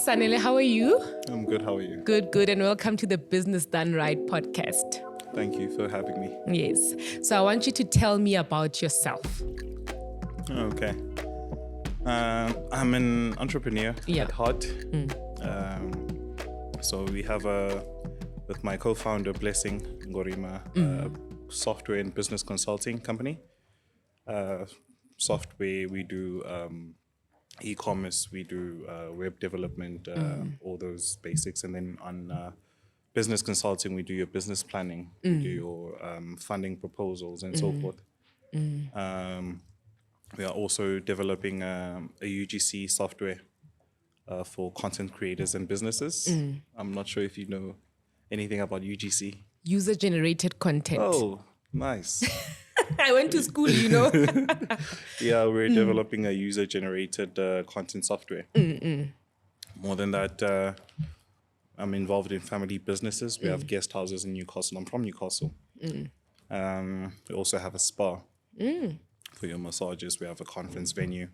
Sanele, how are you? I'm good. How are you? Good, good. And welcome to the Business Done Right podcast. Thank you for having me. Yes. So I want you to tell me about yourself. Okay. I'm an entrepreneur at heart. So we have with my co-founder, Blessing Ngorima, software and business consulting company. Software, we do e-commerce, we do web development, all those basics. And then on business consulting, we do your business planning, we do your funding proposals and so forth. We are also developing a UGC software for content creators and businesses. I'm not sure if you know anything about UGC. User-generated content. Oh, nice. I went to school, you know. Yeah, we're developing a user-generated content software. More than that, I'm involved in family businesses. We have guest houses in Newcastle. I'm from Newcastle. We also have a spa for your massages. We have a conference venue.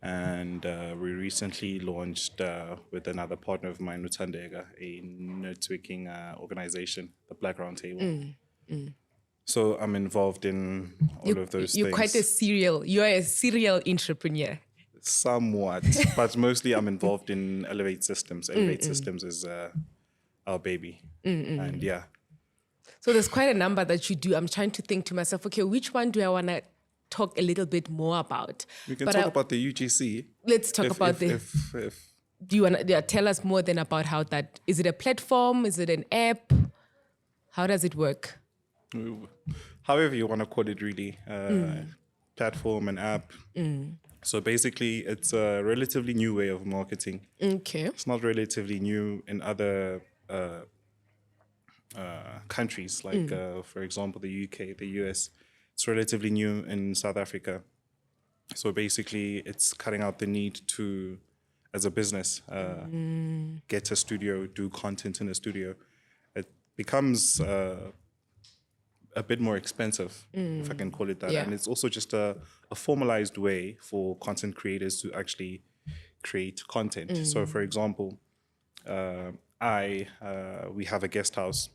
And we recently launched with another partner of mine, Nutandega, a networking organization, the Black Round Table. So I'm involved in all of those things. You're a serial entrepreneur. Somewhat, but mostly I'm involved in Elevate Systems. Elevate Systems is our baby. And yeah. So there's quite a number that you do. I'm trying to think to myself, okay, which one do I want to talk a little bit more about? We can talk about the UGC. Let's talk about do you want to tell us more than about how that, is it a platform? Is it an app? How does it work? However you want to call it, really. Platform and app. So basically, it's a relatively new way of marketing. Okay. It's not relatively new in other countries, like, for example, the UK, the US. It's relatively new in South Africa. So basically, it's cutting out the need to, as a business, get a studio, do content in a studio. It becomes a bit more expensive, if I can call it that. Yeah. And it's also just a formalized way for content creators to actually create content. So for example, we have a guest house.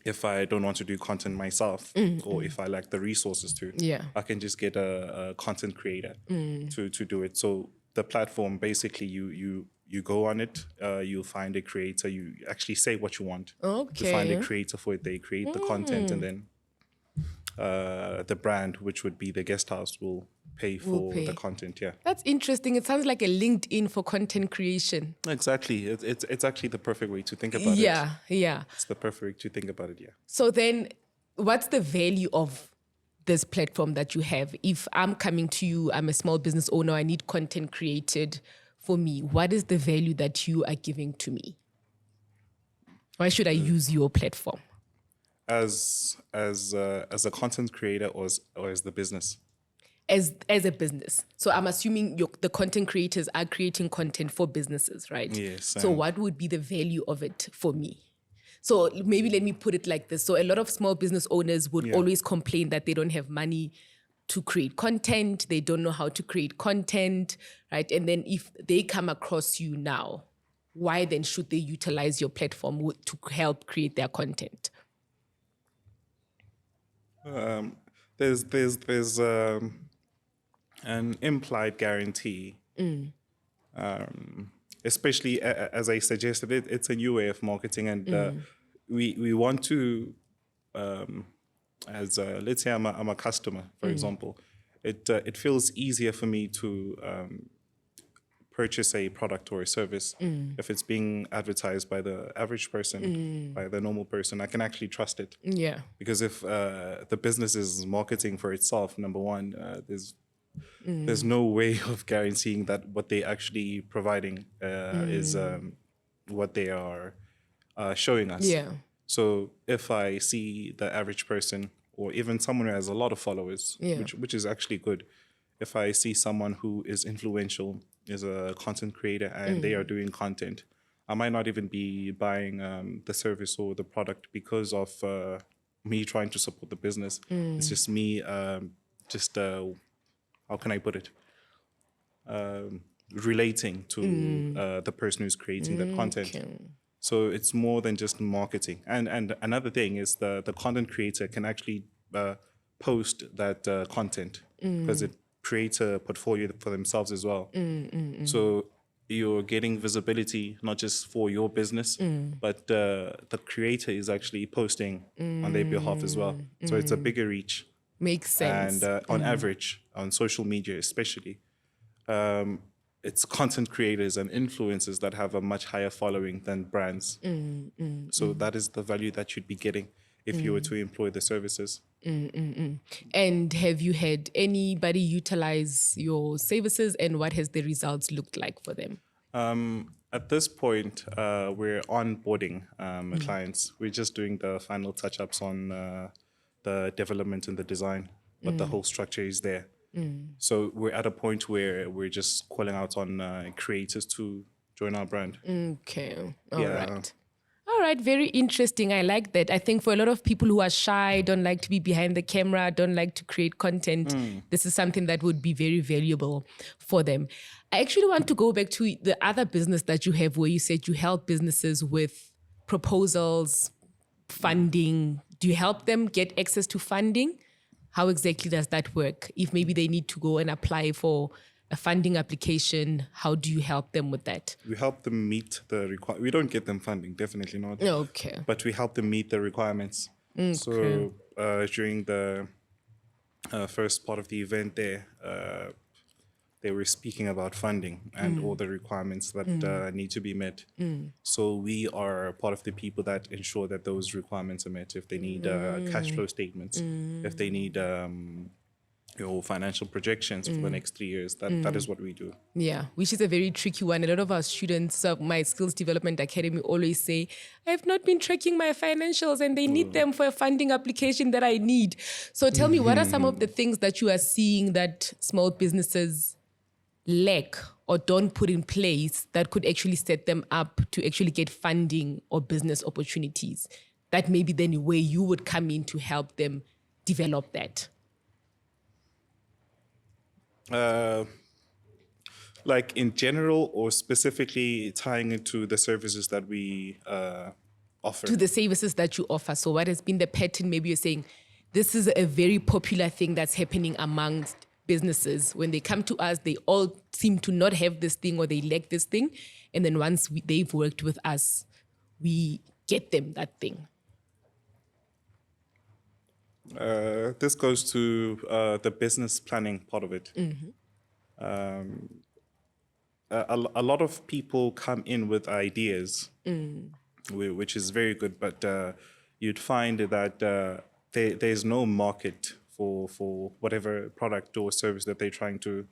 If I don't want to do content myself, or if I lack the resources to, I can just get a content creator to do it. So the platform, basically, you go on it, you'll find a creator, you actually say what you want. Okay. You find a creator for it, they create the content, and then the brand, which would be the guest house, will pay for the content. Yeah, that's interesting. It sounds like a LinkedIn for content creation. Exactly. It's actually the perfect way to think about it. Yeah. It's the perfect way to think about it. Yeah. So then, what's the value of this platform that you have? If I'm coming to you, I'm a small business owner, I need content created for me. What is the value that you are giving to me? Why should I use your platform? As a content creator, or as the business? As a business. So I'm assuming the content creators are creating content for businesses, right? Yes. So what would be the value of it for me? So maybe let me put it like this. So a lot of small business owners would always complain that they don't have money to create content. They don't know how to create content, right? And then if they come across you now, why then should they utilize your platform to help create their content? There's an implied guarantee, especially as I suggested, it's a new way of marketing, and we want to, let's say I'm a customer, for example, it feels easier for me to purchase a product or a service if it's being advertised by the average person, by the normal person. I can actually trust it. Yeah. Because if the business is marketing for itself, number one, there's no way of guaranteeing that what they're actually providing is what they are showing us. Yeah. So if I see the average person, or even someone who has a lot of followers, which is actually good, if I see someone who is influential, is a content creator, and they are doing content, I might not even be buying the service or the product because of me trying to support the business. It's just me, how can I put it? relating to the person who's creating that content. So it's more than just marketing. And another thing is the content creator can actually post that content because it creates a portfolio for themselves as well. So you're getting visibility not just for your business, but the creator is actually posting on their behalf as well. So it's a bigger reach. Makes sense. And on average, on social media especially, it's content creators and influencers that have a much higher following than brands. So that is the value that you'd be getting if you were to employ the services. And have you had anybody utilize your services, and what has the results looked like for them? At this point, we're onboarding clients. We're just doing the final touch-ups on the development and the design, but the whole structure is there. So we're at a point where we're just calling out on creators to join our brand. Okay. All right. All right. Very interesting. I like that. I think for a lot of people who are shy, don't like to be behind the camera, don't like to create content, this is something that would be very valuable for them. I actually want to go back to the other business that you have where you said you help businesses with proposals, funding. Do you help them get access to funding? How exactly does that work? If maybe they need to go and apply for a funding application, how do you help them with that? We help them meet the requirements. We don't get them funding, definitely not. Okay. But we help them meet the requirements. Okay. So during the first part of the event there, they were speaking about funding and all the requirements that need to be met. So we are part of the people that ensure that those requirements are met. If they need cash flow statements, if they need financial projections for the next 3 years, that is what we do. Yeah, which is a very tricky one. A lot of our students of my Skills Development Academy always say, I've not been tracking my financials and they need them for a funding application that I need. So tell me, what are some of the things that you are seeing that small businesses lack or don't put in place that could actually set them up to actually get funding or business opportunities that maybe then where you would come in to help them develop that? Like in general or specifically tying into the services that we offer? To the services that you offer. So what has been the pattern? Maybe you're saying this is a very popular thing that's happening amongst businesses. When they come to us, they all seem to not have this thing or they lack this thing. And then once they've worked with us, we get them that thing. This goes to the business planning part of it. A lot of people come in with ideas, which is very good, but you'd find that there's no market for whatever product or service that they're trying to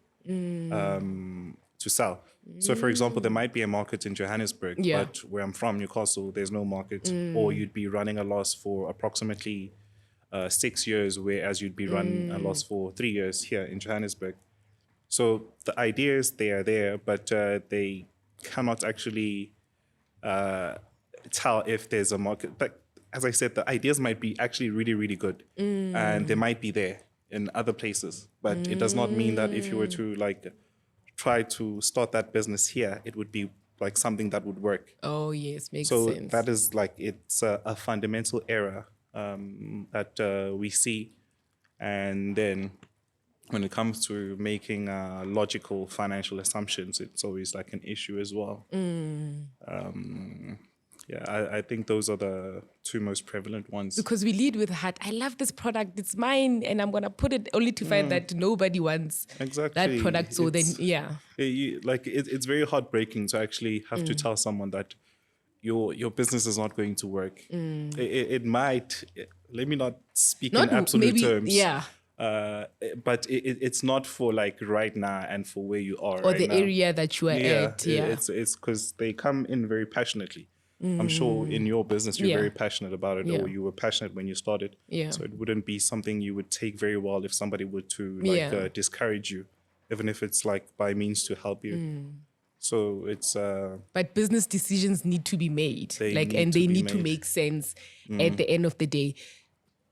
sell. So, for example, there might be a market in Johannesburg, but where I'm from, Newcastle, there's no market, or you'd be running a loss for approximately 6 years, whereas you'd be running a loss for 3 years here in Johannesburg. So the ideas, they are there, but they cannot actually tell if there's a market. But as I said, the ideas might be actually really, really good, and they might be there in other places. But it does not mean that if you were to try to start that business here, it would be like something that would work. Oh yes, makes sense. So that is it's a fundamental error that we see, and then when it comes to making logical financial assumptions, it's always like an issue as well. I think those are the two most prevalent ones. Because we lead with heart. I love this product. It's mine, and I'm gonna put it only to find that nobody wants that product. So then, it's very heartbreaking to actually have to tell someone that your business is not going to work. It might. Let me not speak in absolute terms. Yeah. But it's not for right now and for where you are or right the now. area that you are at. Yeah, it's because they come in very passionately. I'm sure in your business you're very passionate about it, or you were passionate when you started. Yeah. So it wouldn't be something you would take very well if somebody were to discourage you, even if it's by means to help you. So it's but business decisions need to be made, they need to make sense at the end of the day.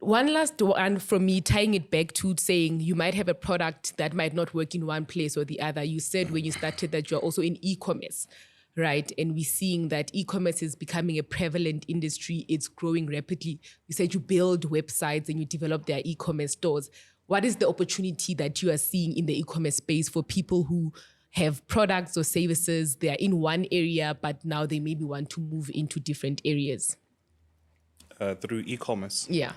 One last one from me, tying it back to saying you might have a product that might not work in one place or the other. You said when you started that you're also in e-commerce, right? And we're seeing that e-commerce is becoming a prevalent industry. It's growing rapidly. You said you build websites and you develop their e-commerce stores. What is the opportunity that you are seeing in the e-commerce space for people who have products or services? They are in one area, but now they maybe want to move into different areas. Through e-commerce. Yeah.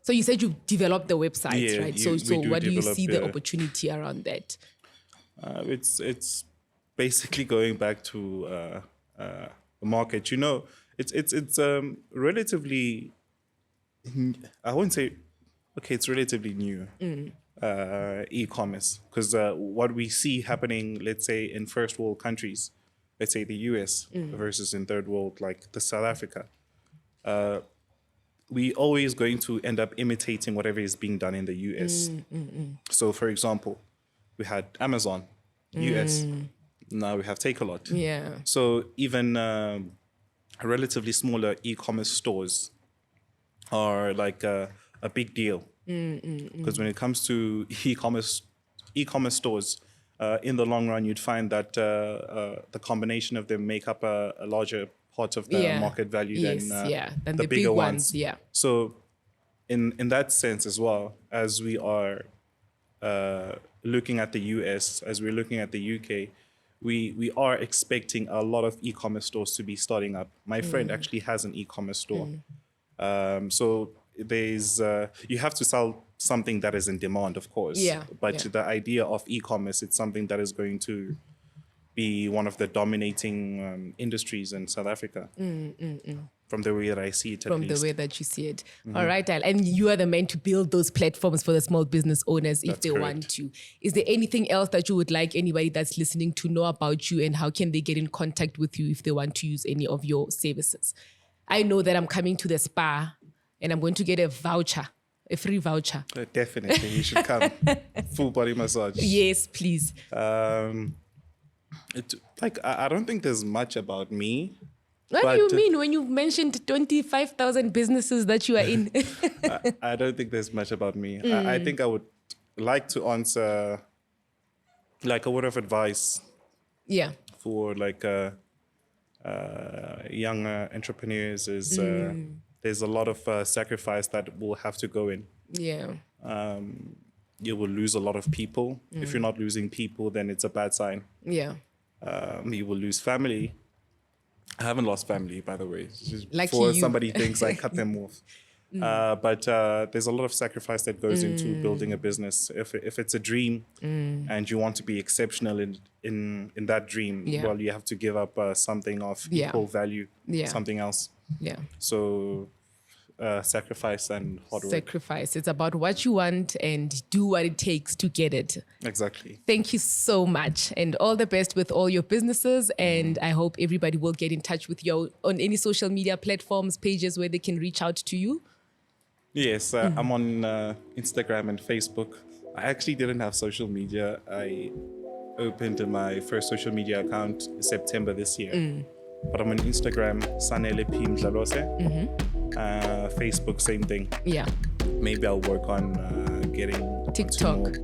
So you said you developed the websites, right? So what do you see the opportunity around that? It's basically going back to the market. You know, it's relatively. I wouldn't say, okay, it's relatively new. E-commerce, because what we see happening, let's say in first world countries, let's say the US versus in third world like the South Africa. We always going to end up imitating whatever is being done in the US. So, for example, we had Amazon, US. Now we have Take-A-Lot. Yeah. So even relatively smaller e-commerce stores are like a big deal. Because when it comes to e-commerce stores, in the long run, you'd find that the combination of them make up a larger part of the market value than the bigger ones. Yeah. So in that sense as well, as we are looking at the US, as we're looking at the UK, we are expecting a lot of e-commerce stores to be starting up. My friend actually has an e-commerce store. So there's you have to sell something that is in demand, of course. But the idea of e-commerce, it's something that is going to be one of the dominating industries in South Africa. From the way that I see it, From the way that you see it. All right, Al. And you are the man to build those platforms for the small business owners if they want to. Is there anything else that you would like anybody that's listening to know about you, and how can they get in contact with you if they want to use any of your services? I know that I'm coming to the spa and I'm going to get a voucher, a free voucher. Definitely, you should come. Full body massage. Yes, please. I don't think there's much about me. What do you mean when you mentioned 25,000 businesses that you are in? I don't think there's much about me. I think I would like to answer like a word of advice. Yeah. For like young entrepreneurs is there's a lot of sacrifice that will have to go in. Yeah. You will lose a lot of people. If you're not losing people, then it's a bad sign. Yeah. You will lose family. I haven't lost family, by the way. Lucky Somebody thinks I cut them off. But there's a lot of sacrifice that goes into building a business. If it's a dream and you want to be exceptional in that dream, well, you have to give up something of equal value, something else. Yeah. So sacrifice and hard work. Sacrifice. It's about what you want and do what it takes to get it. Exactly. Thank you so much, and all the best with all your businesses. And I hope everybody will get in touch with you on any social media platforms, pages where they can reach out to you. Yes, I'm on Instagram and Facebook. I actually didn't have social media. I opened my first social media account in September this year. But I'm on Instagram, Sanele P. Mdlalose. Facebook, same thing. Yeah. Maybe I'll work on getting TikTok.